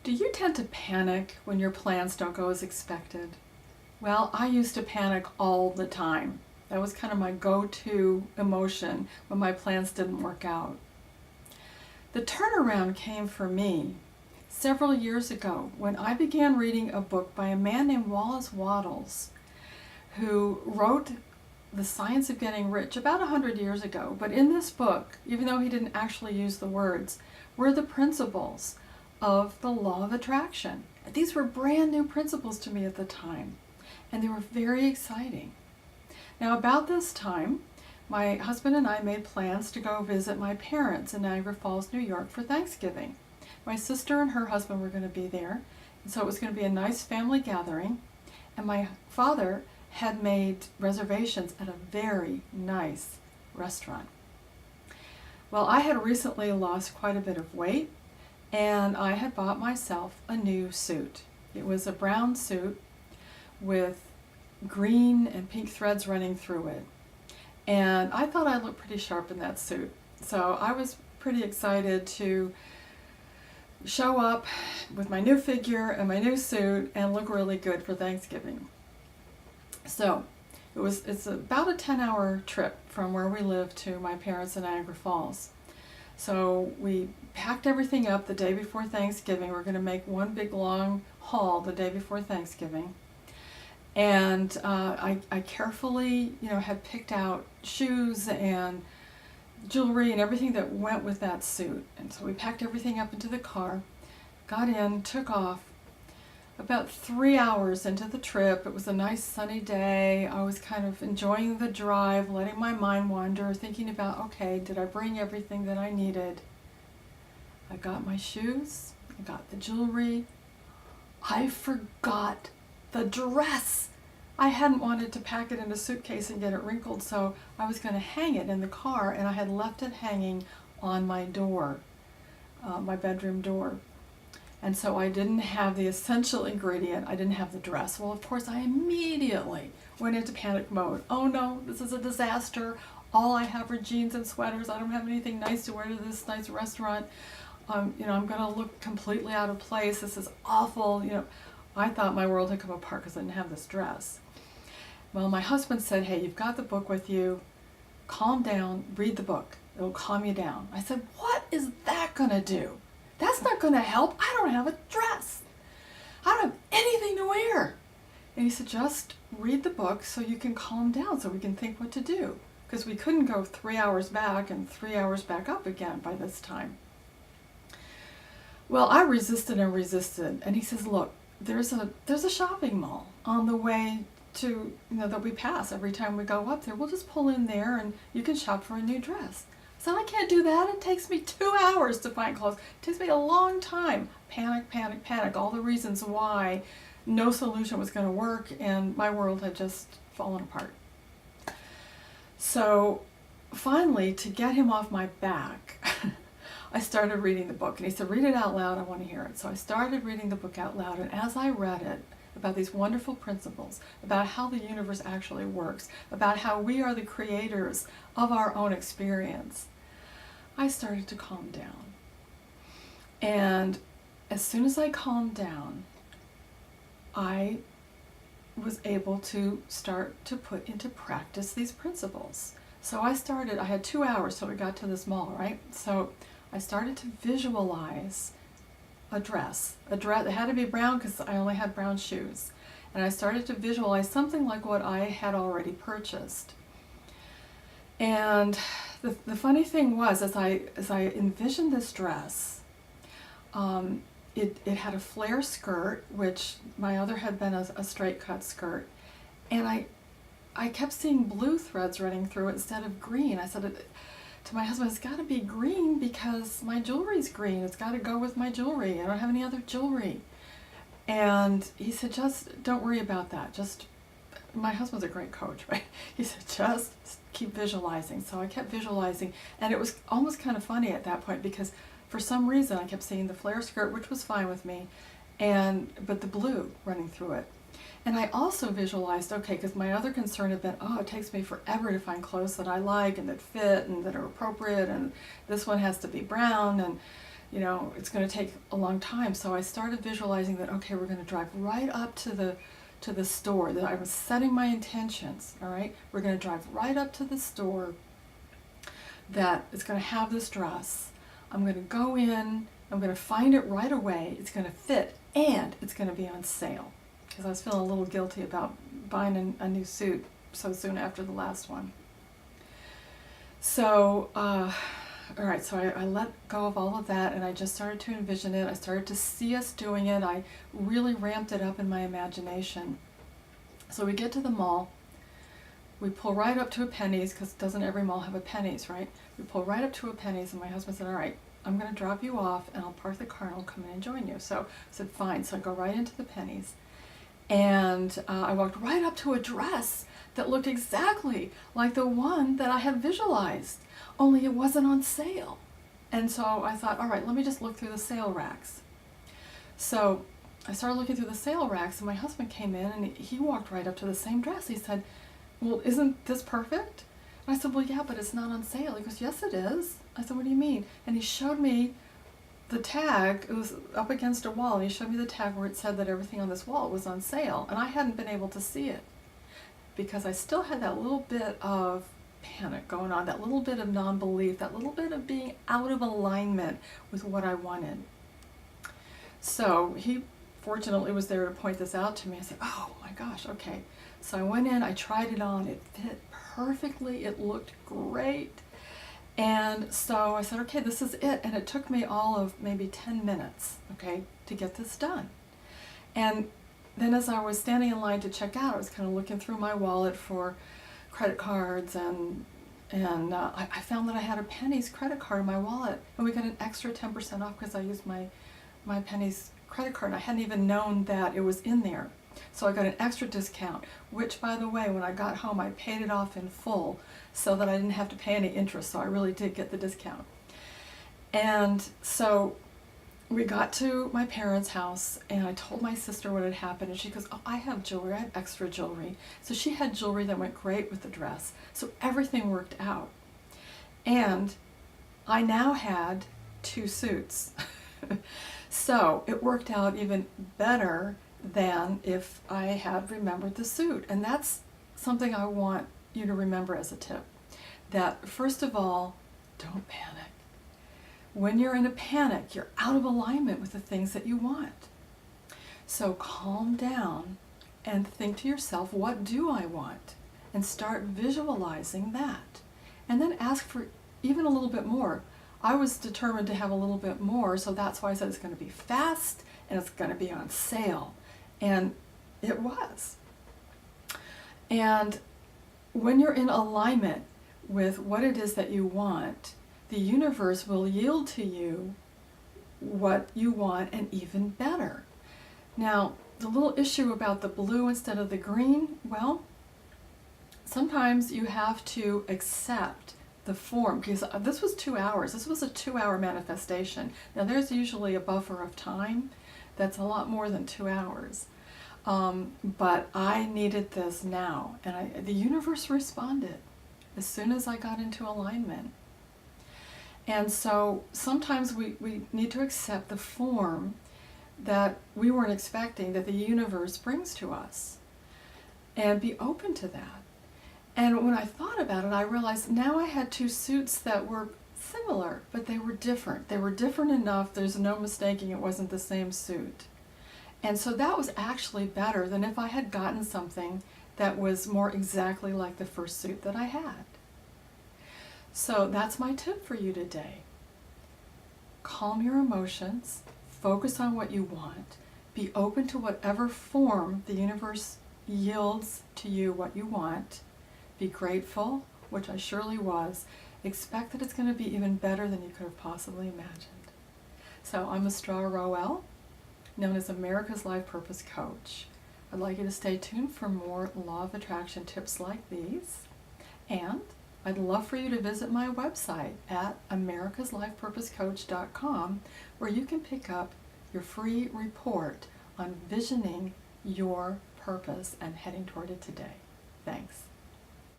Do you tend to panic when your plans don't go as expected? Well, I used to panic all the time. That was kind of my go-to emotion when my plans didn't work out. The turnaround came for me several years ago when I began reading a book by a man named Wallace Wattles, who wrote The Science of Getting Rich about 100 years ago. But in this book, even though he didn't actually use the words, were the principles of the law of attraction. These were brand new principles to me at the time, and they were very exciting. Now, about this time, my husband and I made plans to go visit my parents in Niagara Falls, New York for Thanksgiving. My sister and her husband were going to be there, and so it was going to be a nice family gathering, and my father had made reservations at a very nice restaurant. Well, I had recently lost quite a bit of weight, and I had bought myself a new suit. It was a brown suit with green and pink threads running through it. And I thought I looked pretty sharp in that suit. So I was pretty excited to show up with my new figure and my new suit and look really good for Thanksgiving. So it's about a 10-hour trip from where we live to my parents in Niagara Falls. So we packed everything up the day before Thanksgiving. We're going to make one big long haul the day before Thanksgiving. And I carefully, had picked out shoes and jewelry and everything that went with that suit. And so we packed everything up into the car, got in, took off. About 3 hours into the trip, it was a nice sunny day. I was kind of enjoying the drive, letting my mind wander, thinking about, okay, did I bring everything that I needed? I got my shoes, I got the jewelry. I forgot the dress. I hadn't wanted to pack it in a suitcase and get it wrinkled, so I was going to hang it in the car, and I had left it hanging on my door, my bedroom door. And so I didn't have the essential ingredient. I didn't have the dress. Well, of course, I immediately went into panic mode. Oh no, this is a disaster. All I have are jeans and sweaters. I don't have anything nice to wear to this nice restaurant. I'm going to look completely out of place. This is awful. I thought my world had come apart because I didn't have this dress. Well, my husband said, hey, you've got the book with you. Calm down, read the book. It'll calm you down. I said, what is that going to do? That's not going to help. I don't have a dress. I don't have anything to wear. And he said, just read the book so you can calm down, so we can think what to do. Because we couldn't go 3 hours back and 3 hours back up again by this time. Well, I resisted and resisted. And he says, look, there's a shopping mall on the way to, that we pass every time we go up there. We'll just pull in there and you can shop for a new dress. So I can't do that. It takes me 2 hours to find clothes. It takes me a long time. Panic, panic, panic. All the reasons why no solution was going to work, and my world had just fallen apart. So finally, to get him off my back, I started reading the book. And he said, read it out loud. I want to hear it. So I started reading the book out loud. And as I read it, about these wonderful principles, about how the universe actually works, about how we are the creators of our own experience, I started to calm down. And as soon as I calmed down, I was able to start to put into practice these principles. So I had 2 hours till we got to this mall, right? So I started to visualize a dress. It had to be brown because I only had brown shoes. And I started to visualize something like what I had already purchased. And the funny thing was, as I envisioned this dress, it had a flare skirt, which my other had been a straight cut skirt, and I kept seeing blue threads running through it instead of green. I said to my husband, it's got to be green because my jewelry's green. It's got to go with my jewelry. I don't have any other jewelry. And he said, just don't worry about that. My husband's a great coach, right? He said, just keep visualizing. So I kept visualizing, and it was almost kind of funny at that point because for some reason I kept seeing the flare skirt, which was fine with me, but the blue running through it. And I also visualized, okay, because my other concern had been, it takes me forever to find clothes that I like and that fit and that are appropriate, and this one has to be brown, and it's going to take a long time. So I started visualizing that, okay, we're going to drive right up to the store. That I was setting my intentions, all right? We're going to drive right up to the store that is going to have this dress. I'm going to go in, I'm going to find it right away, it's going to fit, and it's going to be on sale. Because I was feeling a little guilty about buying a new suit so soon after the last one. So, all right, so I let go of all of that, and I just started to envision it. I started to see us doing it. I really ramped it up in my imagination. So we get to the mall. We pull right up to a Penny's, because doesn't every mall have a Penny's, right? We pull right up to a Penny's, and my husband said, all right, I'm going to drop you off, and I'll park the car, and I'll come in and join you. So I said, fine. So I go right into the Penny's, and I walked right up to a dress that looked exactly like the one that I had visualized, only it wasn't on sale. And so I thought, all right, let me just look through the sale racks. So I started looking through the sale racks, and my husband came in, and he walked right up to the same dress. He said, well, isn't this perfect? And I said, well, yeah, but it's not on sale. He goes, yes, it is. I said, what do you mean? And he showed me the tag. It was up against a wall, and he showed me the tag where it said that everything on this wall was on sale, and I hadn't been able to see it because I still had that little bit of panic going on, that little bit of non-belief, that little bit of being out of alignment with what I wanted. So he fortunately was there to point this out to me. I said, oh my gosh, okay. So I went in, I tried it on, it fit perfectly, it looked great. And so I said, okay, this is it. And it took me all of maybe 10 minutes, okay, to get this done. And then as I was standing in line to check out, I was kind of looking through my wallet for credit cards, and I found that I had a Penny's credit card in my wallet, and we got an extra 10% off because I used my Penny's credit card, and I hadn't even known that it was in there. So I got an extra discount, which, by the way, when I got home, I paid it off in full so that I didn't have to pay any interest, so I really did get the discount. And so we got to my parents' house, and I told my sister what had happened, and she goes, oh, I have jewelry, I have extra jewelry. So she had jewelry that went great with the dress, so everything worked out. And I now had 2 suits. So it worked out even better than if I had remembered the suit. And that's something I want you to remember as a tip. That first of all, don't panic. When you're in a panic, you're out of alignment with the things that you want. So calm down and think to yourself, what do I want? And start visualizing that. And then ask for even a little bit more. I was determined to have a little bit more, so that's why I said it's going to be fast and it's going to be on sale. And it was. And when you're in alignment with what it is that you want, the universe will yield to you what you want and even better. Now, the little issue about the blue instead of the green, well, sometimes you have to accept the form, because this was 2 hours. This was a 2-hour manifestation. Now, there's usually a buffer of time that's a lot more than 2 hours. But I needed this now, and the universe responded as soon as I got into alignment. And so sometimes we need to accept the form that we weren't expecting, that the universe brings to us, and be open to that. And when I thought about it, I realized now I had 2 suits that were similar, but they were different. They were different enough, there's no mistaking it wasn't the same suit. And so that was actually better than if I had gotten something that was more exactly like the first suit that I had. So that's my tip for you today. Calm your emotions, focus on what you want, be open to whatever form the universe yields to you what you want, be grateful, which I surely was, expect that it's going to be even better than you could have possibly imagined. So I'm Estrella Rowell, known as America's Life Purpose Coach. I'd like you to stay tuned for more Law of Attraction tips like these, and I'd love for you to visit my website at americaslifepurposecoach.com, where you can pick up your free report on visioning your purpose and heading toward it today. Thanks.